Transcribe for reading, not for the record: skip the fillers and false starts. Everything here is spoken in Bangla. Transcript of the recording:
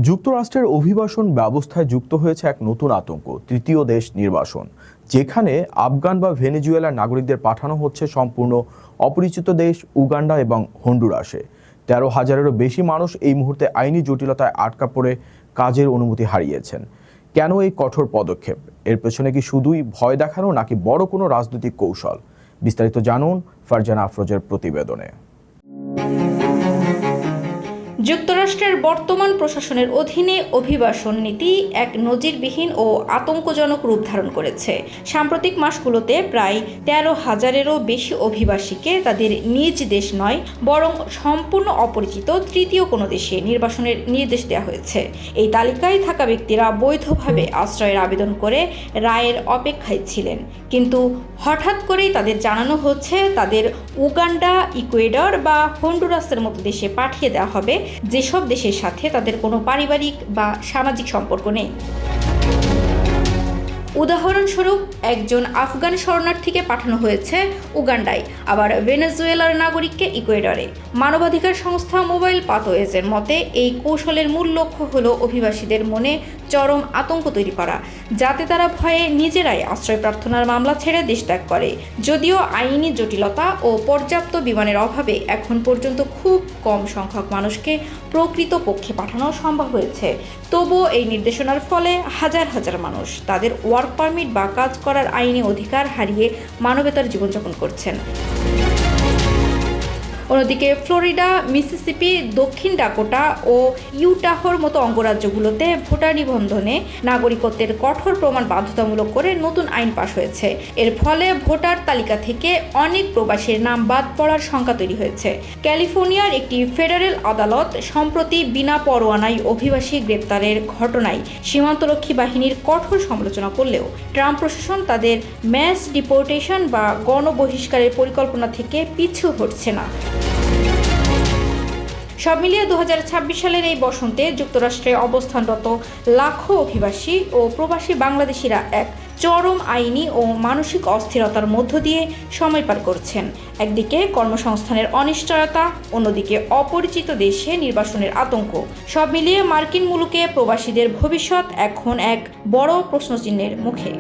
যুক্তরাষ্ট্রের অভিবাসন ব্যবস্থায় যুক্ত হয়েছে এক নতুন আতঙ্ক, তৃতীয় দেশ নির্বাসন, যেখানে আফগান বা ভেনেজুয়েলার নাগরিকদের পাঠানো হচ্ছে সম্পূর্ণ অপরিচিত দেশ উগান্ডা এবং হন্ডুরাসে। 13,000-এরও বেশি মানুষ এই মুহূর্তে আইনি জটিলতায় আটকা পড়ে কাজের অনুমতি হারিয়েছেন। কেন এই কঠোর পদক্ষেপ? এর পেছনে কি শুধুই ভয় দেখানো নাকি বড় কোনো রাজনৈতিক কৌশল? বিস্তারিত জানুন ফারজানা আফরোজের প্রতিবেদনে। যুক্তরাষ্ট্রের বর্তমান প্রশাসনের অধীনে অভিবাসন নীতি এক নজিরবিহীন ও আতঙ্কজনক রূপ ধারণ করেছে। সাম্প্রতিক মাসগুলোতে প্রায় 13,000-এরও বেশি অভিবাসীকে তাদের নিজ দেশ নয় বরং সম্পূর্ণ অপরিচিত তৃতীয় কোনো দেশে নির্বাসনের নির্দেশ দেওয়া হয়েছে। এই তালিকায় থাকা ব্যক্তিরা বৈধভাবে আশ্রয়ের আবেদন করে রায়ের অপেক্ষায় ছিলেন, কিন্তু হঠাৎ করেই তাদের জানানো হচ্ছে তাদের উগান্ডা, ইকুয়েডর বা হন্ডুরাসের মতো দেশে পাঠিয়ে দেওয়া হবে, যেসব দেশের সাথে তাদের কোনো পারিবারিক বা সামাজিক সম্পর্ক নেই। উদাহরণস্বরূপ, একজন আফগান শরণার্থীকে পাঠানো হয়েছে উগান্ডায়, আবার ভেনেজুয়েলার নাগরিককে ইকুয়েডরে। মানবাধিকার সংস্থা মোবাইল পাথওয়েজের মতে এই কৌশলের মূল লক্ষ্য হল অভিবাসীদের মনে চরম আতঙ্ক তৈরি করা, যাতে তারা ভয়ে নিজেরাই আশ্রয় প্রার্থনার মামলা ছেড়ে দেশ ত্যাগ করে। যদিও আইনি জটিলতা ও পর্যাপ্ত বিমানের অভাবে এখন পর্যন্ত খুব কম সংখ্যক মানুষকে প্রকৃতপক্ষে পাঠানো সম্ভব হয়েছে, তবুও এই নির্দেশনার ফলে হাজার হাজার মানুষ তাদের ওয়ার্ক পারমিট বা কাজ করার আইনি অধিকার হারিয়ে মানবেতর জীবনযাপন করছেন। অন্যদিকে ফ্লোরিডা, মিসিসিপি, দক্ষিণ ডাকোটা ও ইউটাহর মতো অঙ্গরাজ্যগুলোতে ভোটার নিবন্ধনে নাগরিকত্বের কঠোর প্রমাণ বাধ্যতামূলক করে নতুন আইন পাশ হয়েছে। এর ফলে ভোটার তালিকা থেকে অনেক প্রবাসীর নাম বাদ পড়ার শঙ্কা তৈরি হয়েছে। ক্যালিফোর্নিয়ার একটি ফেডারেল আদালত সম্প্রতি বিনা পরোয়ানায় অভিবাসী গ্রেপ্তারের ঘটনায় সীমান্তরক্ষী বাহিনীর কঠোর সমালোচনা করলেও ট্রাম্প প্রশাসন তাদের ম্যাস ডিপোর্টেশন বা গণবহিষ্কারের পরিকল্পনা থেকে পিছু হটছে না। সব মিলিয়ে 2026 সালের এই বসন্তে যুক্তরাষ্ট্রে অবস্থানরত লাখো অভিবাসী ও প্রবাসী বাংলাদেশিরা এক চরম আইনি ও মানসিক অস্থিরতার মধ্য দিয়ে সময় পার করছেন। একদিকে কর্মসংস্থানের অনিশ্চয়তা, অন্যদিকে অপরিচিত দেশে নির্বাসনের আতঙ্ক। সব মিলিয়ে মার্কিন মুলুকে প্রবাসীদের ভবিষ্যৎ এখন এক বড় প্রশ্নচিহ্নের মুখে।